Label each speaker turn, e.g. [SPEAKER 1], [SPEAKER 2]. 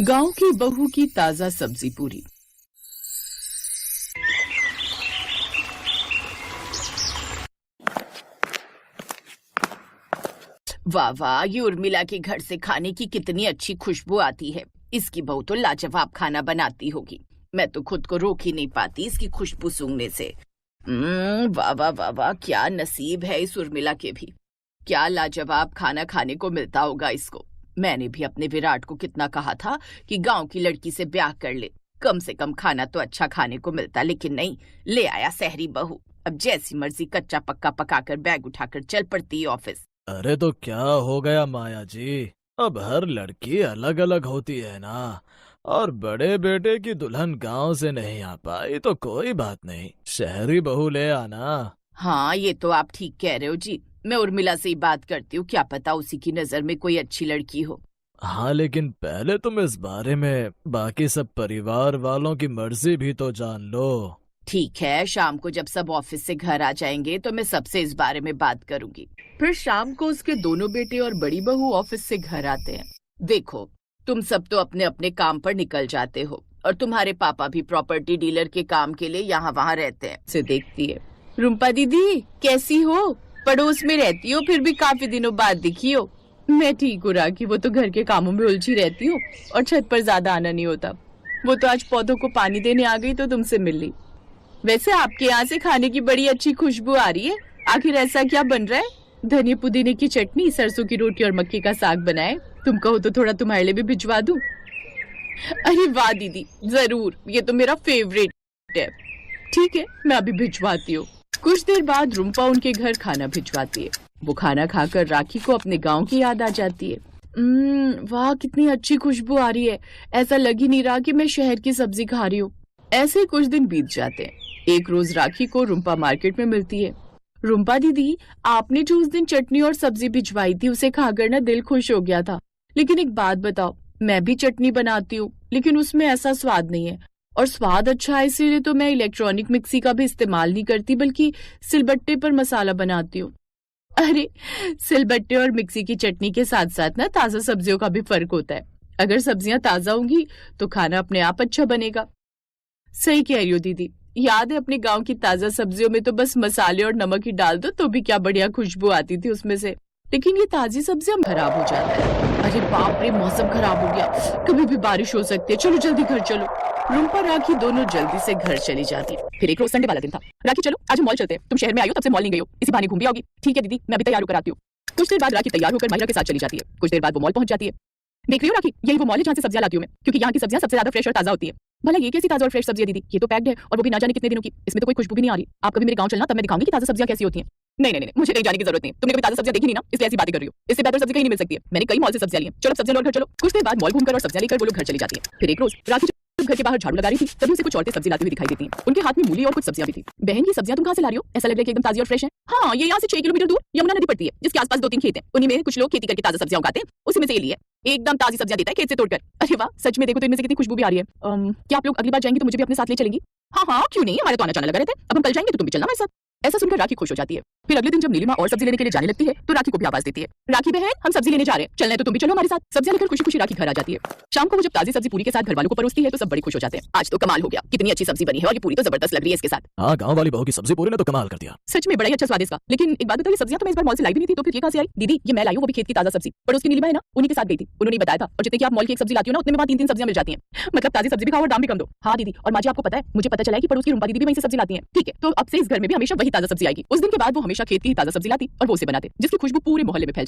[SPEAKER 1] गांव की बहू की ताजा सब्जी पूरी। वाह वाह, ये उर्मिला के घर से खाने की कितनी अच्छी खुशबू आती है। इसकी बहू तो लाजवाब खाना बनाती होगी। मैं तो खुद को रोक ही नहीं पाती इसकी खुशबू सूंघने से। वाह वाह वाह वाह, क्या नसीब है इस उर्मिला के भी। क्या लाजवाब खाना खाने को मिलता होगा इसको। मैंने भी अपने विराट को कितना कहा था कि गांव की लड़की से ब्याह कर ले, कम से कम खाना तो अच्छा खाने को मिलता, लेकिन नहीं, ले आया सहरी बहू। अब जैसी मर्जी कच्चा पक्का पकाकर बैग उठाकर चल पड़ती है ऑफिस।
[SPEAKER 2] अरे तो क्या हो गया माया जी। अब हर लड़की अलग अलग होती है ना। और बड़े बेटे की दुल्हन गांव से नहीं आ पाई तो कोई बात नहीं, शहरी बहू ले आना।
[SPEAKER 1] हाँ, ये तो आप ठीक कह रहे हो जी। मैं उर्मिला से ही बात करती हूँ, क्या पता उसी की नजर में कोई अच्छी लड़की हो।
[SPEAKER 2] हाँ लेकिन पहले तुम इस बारे में बाकी सब परिवार वालों की मर्जी भी तो जान लो।
[SPEAKER 1] ठीक है, शाम को जब सब ऑफिस से घर आ जाएंगे तो मैं सबसे इस बारे में बात करूंगी। फिर शाम को उसके दोनों बेटे और बड़ी बहू ऑफिस से घर आते हैं। देखो, तुम सब तो अपने अपने काम पर निकल जाते हो और तुम्हारे पापा भी प्रॉपर्टी डीलर के काम के लिए यहाँ वहाँ रहते हैं। से देखती है, रुम्पा दीदी कैसी हो? पड़ोस में रहती हो, फिर भी काफी दिनों बाद दिखी हो। मैं ठीक हूँ राखी, वो तो घर के कामों में उलझी रहती हूँ और छत पर ज्यादा आना नहीं होता। वो तो आज पौधों को पानी देने आ गई तो तुमसे मिल ली। वैसे आपके यहाँ से खाने की बड़ी अच्छी खुशबू आ रही है। आखिर ऐसा क्या बन रहा है? धनिया पुदीने की चटनी, सरसों की रोटी और मक्के का साग बनाए। तुम कहो तो थोड़ा तुम्हारे लिए भी भिजवा दूं। अरे वाह दीदी, जरूर, ये तो मेरा फेवरेट है। ठीक है, मैं अभी भिजवाती हूँ। कुछ देर बाद रुम्पा उनके घर खाना भिजवाती है। वो खाना खाकर राखी को अपने गाँव की याद आ जाती है। वाह, कितनी अच्छी खुशबू आ रही है। ऐसा लग ही नहीं रहा कि मैं शहर की सब्जी खा रही हूँ। ऐसे ही कुछ दिन बीत जाते हैं। एक रोज राखी को रुम्पा मार्केट में मिलती है। रुम्पा दीदी, आपने जो उस दिन चटनी और सब्जी भिजवाई थी उसे खाकर ना दिल खुश हो गया था। लेकिन एक बात बताओ, मैं भी चटनी बनाती हूँ लेकिन उसमें ऐसा स्वाद नहीं है। और स्वाद अच्छा है इसीलिए तो मैं इलेक्ट्रॉनिक मिक्सी का भी इस्तेमाल नहीं करती, बल्कि सिलबट्टे पर मसाला बनाती हूँ। अरे, सिलबट्टे और मिक्सी की चटनी के साथ साथ ना ताजा सब्जियों का भी फर्क होता है। अगर सब्जियां ताजा होंगी तो खाना अपने आप अच्छा बनेगा। सही कह रही हो दीदी। याद है अपने गांव की ताजा सब्जियों में तो बस मसाले और नमक ही डाल दो तो भी क्या बढ़िया खुशबू आती थी उसमें से। लेकिन ये ताजी सब्जियां खराब हो जाता है। अरे बाप रे, मौसम खराब हो गया, कभी भी बारिश हो सकती है। चलो जल्दी घर चलो। रुम्पा राखी दोनों जल्दी से घर चली जाती है। फिर एक रोज संडे वाला दिन था। राखी चलो आज मॉल चलते हैं, तुम शहर में आई हो तब से मॉल नहीं गई हो, इसी बहाने घूम भी आओगी। ठीक है दीदी, मैं भी तैयार होकर आती हूँ। कुछ देर बाद राखी तैयार होकर माहिरा के साथ चली जाती है। कुछ देर बाद वो मॉल पहुंच जाती है। देख रही हो राखी, यही वो मॉल है जहाँ से सब्जियां लाती हूँ मैं, क्योंकि यहाँ की सब्जियां सबसे ज्यादा फ्रेश और ताजा होती है। भला ये कैसी ताजा और फ्रेश सब्जी है दीदी? ये तो पैक्ड है और वो भी ना जाने कितने दिनों की। इसमें तो कोई खुशबू भी नहीं आ रही। आप कभी मेरे गांव चलना, तब मैं दिखाऊंगी कि ताजा सब्जियां कैसी होती हैं। नहीं नहीं नहीं, मुझे कहीं जाने की जरूरत नहीं। तुमने कभी ताजा सब्जियां देखी नहीं ना, इसलिए ऐसी बातें कर रही हो। इससे बेहतर सब्जी कहीं नहीं मिल सकती है। मैंने कई मॉल से सब्जियां ली हैं। चलो सब्जियां लो और घर चलो। कुछ देर बाद मॉल घूमकर और सब्जियां लेकर वो लोग घर चली जाती है। फिर एक रोज राखी जब घर के बाहर झाड़ू लगा रही थी तभी उसे कुछ औरतें सब्जी लाती हुई दिखाई देती हैं। उनके हाथ में मूली और कुछ सब्जियां भी थी। बहन, ये सब्जियां तुम कहां से ला रही हो? ऐसा लग रहा है कि एकदम ताजी और फ्रेश है। हाँ, ये यहाँ से 6 किलोमीटर दूर यमुना नदी पड़ती है, जिसके आसपास 2-3 खेत हैं। उन्हीं में कुछ लोग खेती करके ताजा सब्जियां उगाते हैं, उसी में से ये ली है। एकदम ताजी सब्जियां देता है खेत से तोड़कर। अरे वाह, सच में देखो तो इनमें से कितनी खुशबू भी आ रही है। क्या आप लोग अगली बार जाएंगे तो मुझे भी अपने साथ ले चलेंगी? हाँ हाँ, क्यों नहीं, हमारे तो आना जाना लगा रहता है। अब हम कल जाएंगे तो तुम भी चलना हमारे साथ। ऐसा सुनकर राखी खुश हो जाती है। फिर अगले दिन जब नीलिमा और सब्जी लेने के लिए जाने लगती है तो राखी को भी आवाज देती है, राखी बहन, हम सब्जी लेने जा रहे हैं, चलना है तो तुम भी चलो हमारे साथ। सब्जियां लेकर खुशी खुशी राखी घर आ जाती है। शाम को वो जब ताजी सब्जी पूरी के साथ घर वालों को परोसती है तो सब बड़ी खुश हो जाते हैं। आज तो कमाल हो गया, कितनी अच्छी सब्जी बनी है और ये पूरी तो जबरदस्त लग रही है इसके साथ।
[SPEAKER 2] हाँ, गांव वाली बहू की सब्जी पूरी ने तो कमाल कर दिया।
[SPEAKER 1] सच में बड़ा ही अच्छा स्वाद है इसका। लेकिन एक बात बताइए, सब्जियां तो मैं इस बार मॉल से लाई भी नहीं थी, तो फिर ये कहां से आई? दीदी, ये मैं लाई हूं, वो भी खेत की ताजा सब्जी। पड़ोस की नीलिमा है ना, उन्हीं के साथ गई थी, उन्होंने बताया था। और जितने की आप मॉल की एक सब्जी लाती हो ना, उतने में वहां 3-3 सब्जियां मिल जाती हैं। मतलब ताजी सब्जी भी खाओ और दाम भी कम दो। हाँ दीदी, और माँ जी आपको पता है, मुझे पता चला है कि पड़ोस की रुम्पा दीदी भी वहीं से सब्जी लाती हैं। ठीक है, तो अब से इस घर में भी हमेशा वही ताजा सब्जी आएगी। उस दिन के बाद वो हमेशा खेत की ताजा सब्जी लाती और वो उसे बनाते, जिसकी खुशबू पूरे मोहल्ले में फैल